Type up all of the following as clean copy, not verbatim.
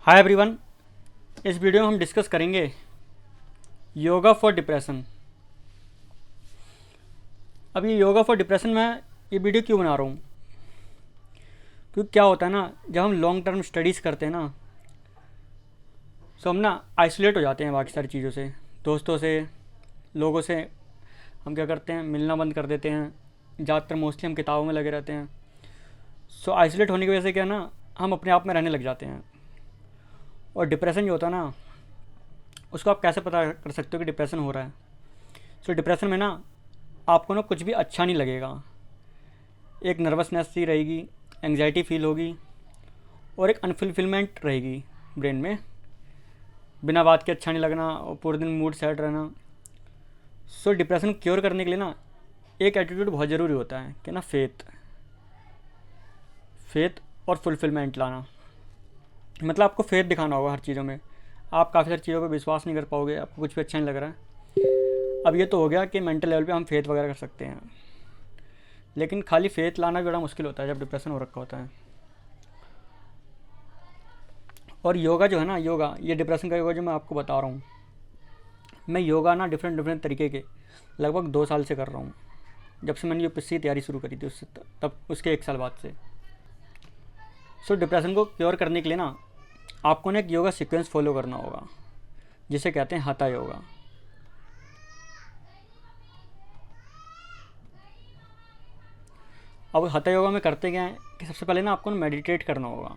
Hi everyone. इस video में हम डिस्कस करेंगे योगा फॉर डिप्रेशन। अब ये योगा फॉर डिप्रेशन में ये वीडियो क्यों बना रहा हूँ, क्योंकि क्या होता है ना, जब हम लॉन्ग टर्म स्टडीज़ करते हैं ना, तो हम ना आइसोलेट हो जाते हैं बाकी सारी चीज़ों से, दोस्तों से, लोगों से। हम क्या करते हैं, मिलना बंद कर देते हैं। ज़्यादातर मोस्टली हम किताबों में लगे रहते हैं। सो आइसोलेट होने की वजह से क्या है ना, हम अपने आप में रहने लग जाते हैं। और डिप्रेशन जो होता है ना, उसको आप कैसे पता कर सकते हो कि डिप्रेशन हो रहा है। सो डिप्रेशन में ना आपको ना कुछ भी अच्छा नहीं लगेगा, एक नर्वसनेस सी रहेगी, एंग्जाइटी फील होगी और एक अनफुलफिलमेंट रहेगी ब्रेन में। बिना बात के अच्छा नहीं लगना और पूरे दिन मूड सैड रहना। सो डिप्रेशन को क्योर करने के लिए ना एक एटीट्यूड बहुत ज़रूरी होता है कि ना, फेथ और फुलफिलमेंट लाना। मतलब आपको फेथ दिखाना होगा हर चीज़ों में। आप काफ़ी सारी चीज़ों पर विश्वास नहीं कर पाओगे, आपको कुछ भी अच्छा नहीं लग रहा है। अब ये तो हो गया कि मेंटल लेवल पे हम फेथ वगैरह कर सकते हैं, लेकिन खाली फेथ लाना भी बड़ा मुश्किल होता है जब डिप्रेशन हो रखा होता है। और योगा जो है ना, योगा, ये डिप्रेशन का योगा जो मैं आपको बता रहा हूँ, मैं योगा ना डिफरेंट डिफरेंट तरीके के लगभग 2 साल से कर रहा हूँ। जब से मैंने यूपीएससी की तैयारी शुरू करी थी उससे तब उसके 1 साल बाद से। सो डिप्रेशन को क्योर करने के लिए ना आपको ना एक योगा सीक्वेंस फॉलो करना होगा, जिसे कहते हैं हथा योगा। अब हथा योगा में करते क्या है कि सबसे पहले ना आपको मेडिटेट करना होगा।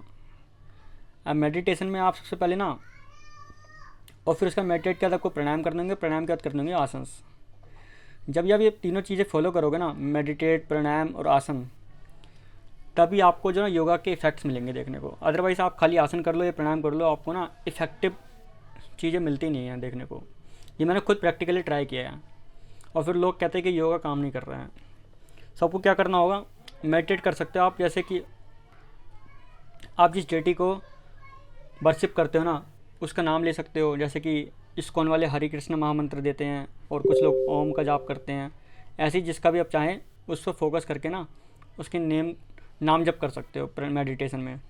अब मेडिटेशन में आप सबसे पहले ना, और फिर उसका मेडिटेट के बाद आपको प्राणायाम करने होंगे, प्राणायाम के बाद करने होंगे आसन्स। जब आप ये तीनों चीज़ें फॉलो करोगे ना, मेडिटेट, प्राणायाम और आसन, तभी आपको जो ना योगा के इफ़ेक्ट्स मिलेंगे देखने को। अदरवाइज़ आप खाली आसन कर लो या प्राणायाम कर लो, आपको ना इफ़ेक्टिव चीज़ें मिलती नहीं हैं देखने को। ये मैंने खुद प्रैक्टिकली ट्राई किया है। और फिर लोग कहते हैं कि योगा काम नहीं कर रहा है। सबको क्या करना होगा, मेडिटेट कर सकते हो आप। जैसे कि आप जिस डेटी को वर्शिप करते हो ना, उसका नाम ले सकते हो। जैसे कि इस्कॉन वाले हरे कृष्ण महामंत्र देते हैं और कुछ लोग ओम का जाप करते हैं। ऐसे ही जिसका भी आप चाहें उस पर फोकस करके ना उसके नाम जप कर सकते हो मेडिटेशन में।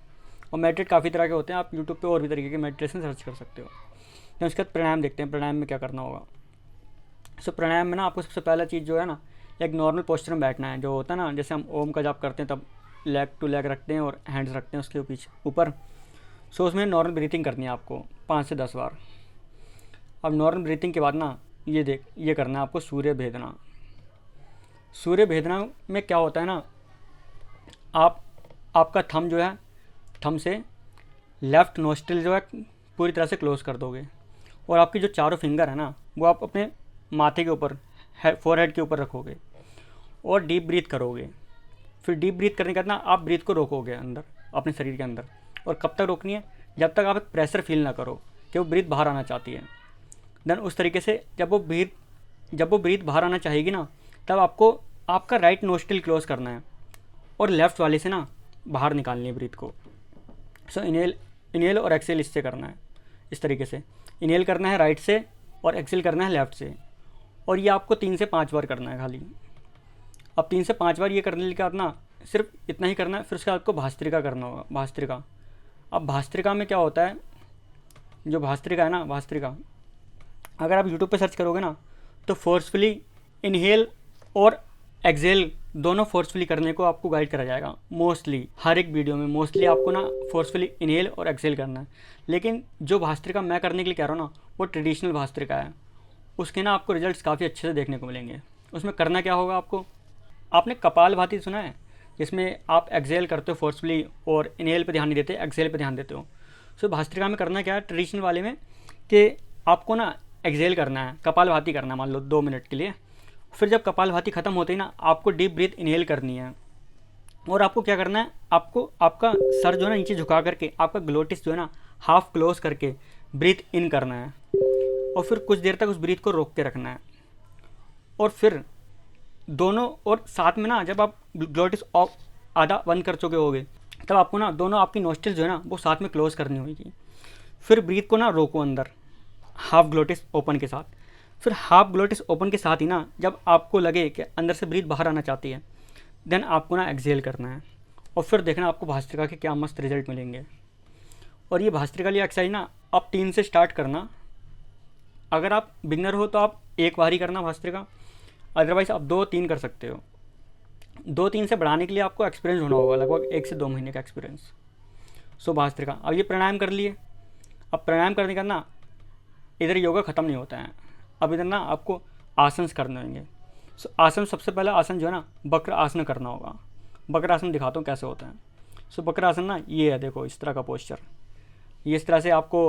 और मेडिटेट काफ़ी तरह के होते हैं, आप यूट्यूब पे और भी तरीके के मेडिटेशन सर्च कर सकते हो। तो उसके बाद प्राणायाम देखते हैं, प्राणायाम में क्या करना होगा। सो प्राणायाम में ना आपको सबसे पहला चीज़ जो है ना, एक नॉर्मल पोस्चर में बैठना है। जो होता है ना, जैसे हम ओम का जाप करते हैं तब लेग टू लेग रखते हैं और हैंड्स रखते हैं उसके पीछे ऊपर। सो उसमें नॉर्मल ब्रीथिंग करनी है आपको 5 से 10 बार। अब नॉर्मल ब्रीथिंग के बाद ना ये करना है आपको सूर्य भेदना। सूर्य भेदना में क्या होता है ना, आपका थंब जो है, थंब से लेफ़्ट नोस्ट्रिल जो है पूरी तरह से क्लोज़ कर दोगे। और आपकी जो चारों फिंगर है ना, वो आप अपने माथे के ऊपर, फोरहेड के ऊपर रखोगे और डीप ब्रीथ करोगे। फिर डीप ब्रीथ करने के बाद ना आप ब्रीथ को रोकोगे अंदर, अपने शरीर के अंदर। और कब तक रोकनी है, जब तक आप एक प्रेशर फील ना करो कि वो ब्रीथ बाहर आना चाहती है। देन उस तरीके से जब वो ब्रीथ बाहर आना चाहेगी ना, तब आपको आपका राइट नोस्ट्रिल क्लोज करना है और लेफ़्ट वाले से ना बाहर निकालनी है ब्रीथ को। सो इनहेल और एक्सेल इससे करना है, इस तरीके से। इनहेल करना है राइट से और एक्सेल करना है लेफ़्ट से। और ये आपको 3 से 5 बार करना है खाली। अब 3 से 5 बार ये करने के बाद ना सिर्फ इतना ही करना है। फिर उसके बाद आपको भास्त्रिका करना होगा, भास्त्रिका। अब भास्त्रिका में क्या होता है, जो भास्त्रिका है ना, भास्त्रिका अगर आप यूट्यूब पे सर्च करोगे ना, तो फोर्सफुली इनहेल और एक्सेल दोनों फोर्सफुली करने को आपको गाइड करा जाएगा। मोस्टली हर एक वीडियो में मोस्टली आपको ना फोर्सफुली इनहेल और एक्सेल करना है। लेकिन जो भास्त्रिका मैं करने के लिए कह रहा हूँ ना, वो ट्रेडिशनल भास्त्रिका है। उसके ना आपको रिजल्ट्स काफ़ी अच्छे से देखने को मिलेंगे। उसमें करना क्या होगा आपको, आपने कपालभाति सुना है, जिसमें आप एक्सेल करते हो फोर्सफुली और इनहेल पे ध्यान नहीं देते, एक्सेल पे ध्यान देते हो। सो भास्त्रिका में करना क्या है ट्रेडिशनल वाले में, कि आपको ना एक्सेल करना है, कपालभाति करना है मान लो 2 मिनट के लिए। फिर जब कपालभाति ख़त्म होती है ना, आपको डीप ब्रीथ इनहेल करनी है। और आपको क्या करना है, आपको आपका सर जो है ना नीचे झुका करके, आपका ग्लोटिस जो है ना हाफ क्लोज करके ब्रीथ इन करना है। और फिर कुछ देर तक उस ब्रीथ को रोक के रखना है। और फिर दोनों, और साथ में ना जब आप ग्लोटिस ऑफ आधा बंद कर चुके होगे, तब आपको ना दोनों आपकी नोस्ट्रिल जो है ना वो साथ में क्लोज करनी होगी। फिर ब्रीथ को ना रोको अंदर हाफ ग्लोटिस ओपन के साथ। फिर हाफ ग्लोटिस ओपन के साथ ही ना जब आपको लगे कि अंदर से ब्रीथ बाहर आना चाहती है, देन आपको ना एक्सेल करना है। और फिर देखना आपको भास्त्रिका के क्या मस्त रिजल्ट मिलेंगे। और ये भस्त्रिका वाली एक्सरसाइज ना आप 3 से स्टार्ट करना। अगर आप बिगनर हो तो आप एक बार ही करना भस्त्रिका, अदरवाइज़ आप 2-3 कर सकते हो। 2-3 से बढ़ाने के लिए आपको एक्सपीरियंस होना होगा, लगभग 1 से 2 महीने का एक्सपीरियंस। सो भस्त्रिका। अब ये प्राणायाम कर लिए। अब प्राणायाम करने का ना इधर योगा ख़त्म नहीं होता है, अब इधर ना आपको आसन करने होंगे। सो आसन, सबसे पहला आसन जो है ना वक्र आसन करना होगा। वक्र आसन दिखाता हूँ कैसे होता है। सो वक्र आसन ना ये है, देखो इस तरह का पोस्चर। ये इस तरह से आपको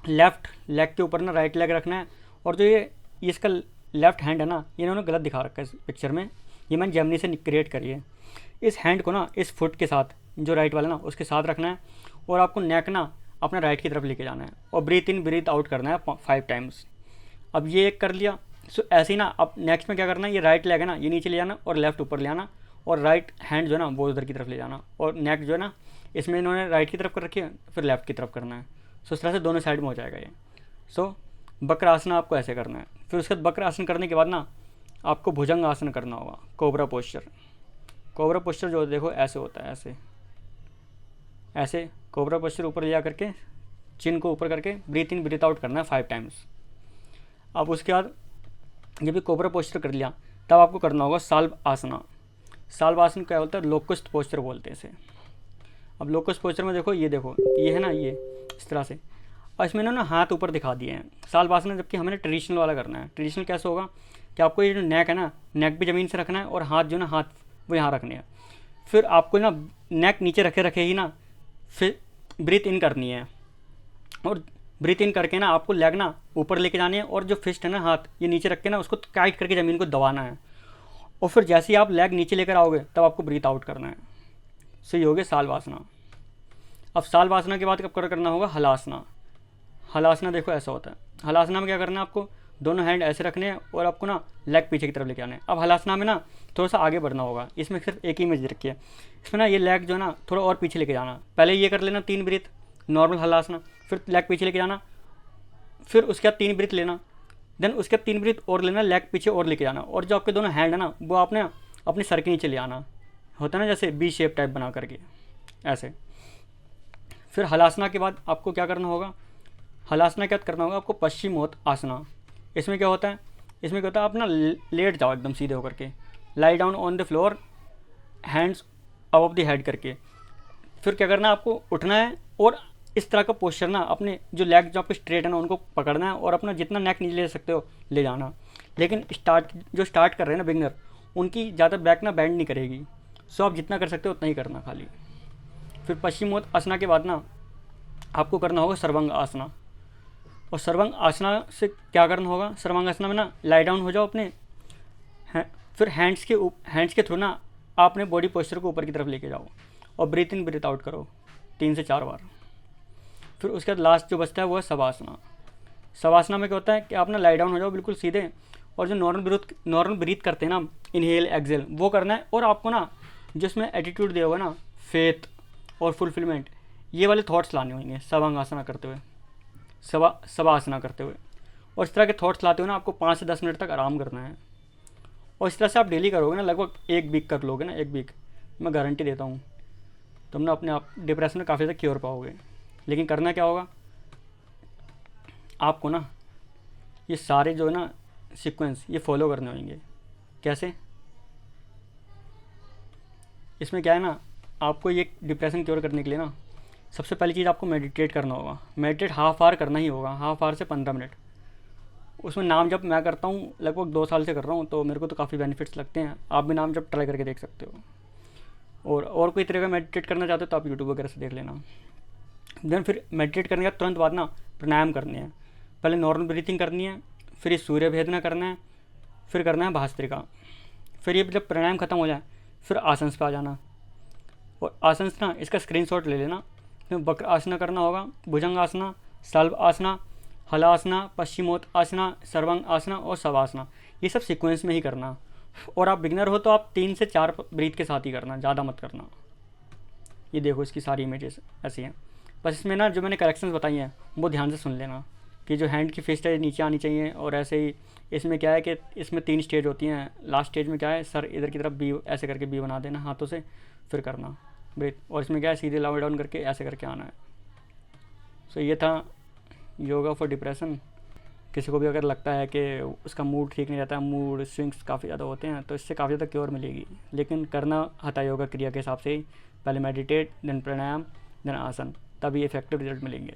लेफ़्ट लेग के ऊपर ना राइट लेग रखना है। और जो ये इसका लेफ़्ट हैंड है ना, ये इन्होंने गलत दिखा रखा है इस पिक्चर में, ये मैंने जेमिनी से क्रिएट करी है। इस हैंड को ना इस फुट के साथ, जो राइट वाला ना उसके साथ रखना है, और आपको नेक ना अपना राइट की तरफ लेके जाना है, और ब्रीथ इन ब्रीथ आउट करना है 5 टाइम्स। अब ये एक कर लिया। सो ऐसे ही ना अब नेक्स्ट में क्या करना है, ये राइट लेग है ना ये नीचे ले जाना, और लेफ्ट ऊपर ले आना, और राइट हैंड जो है ना वो उधर की तरफ ले जाना, और नेक जो है ना इसमें इन्होंने राइट की तरफ कर रखी है, फिर लेफ्ट की तरफ करना है। सो इस तरह से दोनों साइड में हो जाएगा ये। सो वक्र आसन आपको ऐसे करना है। फिर उसके बाद वक्र आसन करने के बाद ना आपको भुजंग आसन करना होगा, कोबरा पोस्चर। कोबरा पोस्चर जो देखो ऐसे होता है, ऐसे ऐसे कोबरा पोस्चर ऊपर ले जा करके चिन को ऊपर करके ब्रीथ इन ब्रीथ आउट करना है 5 टाइम्स। अब उसके बाद जब भी कोबरा पोस्चर कर लिया, तब आपको करना होगा साल्व आसना। साल्व आसन क्या बोलता है, लोकस्ट पोस्चर बोलते हैं इसे। अब लोकस्ट पोस्चर में देखो, ये है ना, ये इस तरह से, और इसमें ना हाथ ऊपर दिखा दिए हैं साल्व आसन, जबकि हमें ट्रेडिशनल वाला करना है। ट्रेडिशनल कैसे होगा कि आपको ये जो नेक है ना, नेक भी ज़मीन से रखना है, और हाथ जो ना हाथ वो यहाँ रखने हैं। फिर आपको ना नेक नीचे रखे ही ना फिर ब्रीथ इन करनी है, और ब्रीथ इन करके ना आपको लेग ना ऊपर लेके जानी है, और जो फिस्ट है ना हाथ ये नीचे रख के ना उसको टाइट करके ज़मीन को दबाना है, और फिर जैसे ही आप लेग नीचे लेकर आओगे तब आपको ब्रीथ आउट करना है। सो ये हो गया साल्वासना। अब साल्वासना के बाद कब करना होगा, हलासना। हलासना देखो ऐसा होता है। हलासना में क्या करना है, आपको दोनों हैंड ऐसे रखने हैं, और आपको ना लेग पीछे की तरफ लेके आना है। अब हलासना में ना थोड़ा सा आगे बढ़ना होगा, इसमें सिर्फ एक ही इमेज रखी है। इसमें ना ये लेग जो है ना थोड़ा और पीछे लेके जाना। पहले ये कर लेना 3 ब्रीथ नॉर्मल हलासना, फिर लेग पीछे लेके जाना, फिर उसके बाद 3 ब्रीथ लेना, देन उसके बाद 3 ब्रीथ और लेना, लेग पीछे और लेके जाना, और जो आपके दोनों हैंड है ना वो आपने अपने सर के नीचे ले आना, होता है ना जैसे बी शेप टाइप बना करके ऐसे। फिर हलासना के बाद आपको क्या करना होगा, हलासना क्या करना होगा आपको, पश्चिमोत्त आसना। इसमें क्या होता है, इसमें क्या होता है, आप ना लेट जाओ एकदम सीधे होकर के, lie down on the floor, hands above the head करके। फिर क्या करना है, आपको उठना है, और इस तरह का पोस्चर ना अपने जो लेग जो आपके स्ट्रेट है ना उनको पकड़ना है, और अपना जितना नेक नीचे ले सकते हो ले जाना। लेकिन स्टार्ट कर रहे हैं ना बिगनर, उनकी ज़्यादा बैक ना बेंड नहीं करेगी। सो आप जितना कर सकते हो उतना ही करना खाली। फिर पश्चिमोत्त आसना के बाद ना आपको करना होगा सर्वांग आसना। और सर्वांग आसना से क्या करना होगा, सर्वांग आसना में ना लाई डाउन हो जाओ अपने, फिर हैंड्स के थ्रू ना आप अपने बॉडी पोस्चर को ऊपर की तरफ लेके जाओ, और ब्रीथ इन ब्रीथ आउट करो 3 से 4 बार। फिर उसके बाद लास्ट जो बचता है वो है शवासना। शवासना में क्या होता है कि आप ना लाई डाउन हो जाओ बिल्कुल सीधे, और जो नॉर्मल ब्रीथ करते हैं ना, इनहेल एक्सेल वो करना है, और आपको ना जिसमें एटीट्यूड दिया हुआ ना, फेथ और फुलफिलमेंट, ये वाले थॉट्स लाने होंगे शवांगासना करते हुए, शवासना करते हुए। और इस तरह के थॉट्स लाते हुए ना आपको 5 से 10 मिनट तक आराम करना है। और इस तरह से आप डेली करोगे ना, लगभग 1 वीक कर लोगे ना, 1 वीक मैं गारंटी देता हूँ तुम ना अपने आप डिप्रेशन में काफ़ी ज़्यादा क्योर पाओगे। लेकिन करना क्या होगा, आपको ना ये सारे जो है ना सीक्वेंस ये फॉलो करने होंगे। कैसे, इसमें क्या है ना, आपको ये डिप्रेशन क्योर करने के लिए ना सबसे पहली चीज़ आपको मेडिटेट करना होगा। मेडिटेट हाफ आवर करना ही होगा, हाफ आवर से 15 मिनट। उसमें नाम जब मैं करता हूँ, लगभग 2 साल से कर रहा हूँ, तो मेरे को तो काफ़ी बेनिफिट्स लगते हैं। आप भी नाम जब ट्राई करके देख सकते हो। और कोई तरह का मेडिटेट करना चाहते हो तो आप यूट्यूब वगैरह से देख लेना। देन फिर मेडिटेट करने के तुरंत बाद ना प्राणायाम करने हैं। पहले नॉर्मल ब्रीथिंग करनी है, फिर ये सूर्य भेदना करना है, फिर करना है भस्त्रिका। फिर ये जब प्राणायाम खत्म हो जाए फिर आसन पे आ जाना। और आसन ना इसका स्क्रीनशॉट ले लेना। फिर वक्र आसना करना होगा, भुजंग आसना, सल्व आसना, हलासना, पश्चिमोत्त आसना, सर्वांग आसना और शवासना। ये सब सीक्वेंस में ही करना। और आप बिगनर हो तो आप 3 से 4 ब्रीथ के साथ ही करना, ज़्यादा मत करना। ये देखो इसकी सारी इमेजेस ऐसी हैं। बस इसमें ना जो मैंने करेक्शंस बताई हैं वो ध्यान से सुन लेना, कि जो हैंड की फिस्ट है नीचे आनी चाहिए। और ऐसे ही इसमें क्या है कि इसमें 3 स्टेज होती हैं। लास्ट स्टेज में क्या है, सर इधर की तरफ बी ऐसे करके बी बना देना हाथों से, फिर करना। ब्रीथ, और इसमें क्या है, सीधे अप डाउन करके ऐसे करके आना है। सो ये था योगा फॉर डिप्रेशन। किसी को भी अगर लगता है कि उसका मूड ठीक नहीं रहता, मूड स्विंग्स काफ़ी ज़्यादा होते हैं, तो इससे काफ़ी ज़्यादा क्योर मिलेगी। लेकिन करना हथा योगा क्रिया के हिसाब से ही, पहले मेडिटेट, देन प्राणायाम, देन आसन, तभी इफेक्टिव रिजल्ट मिलेंगे।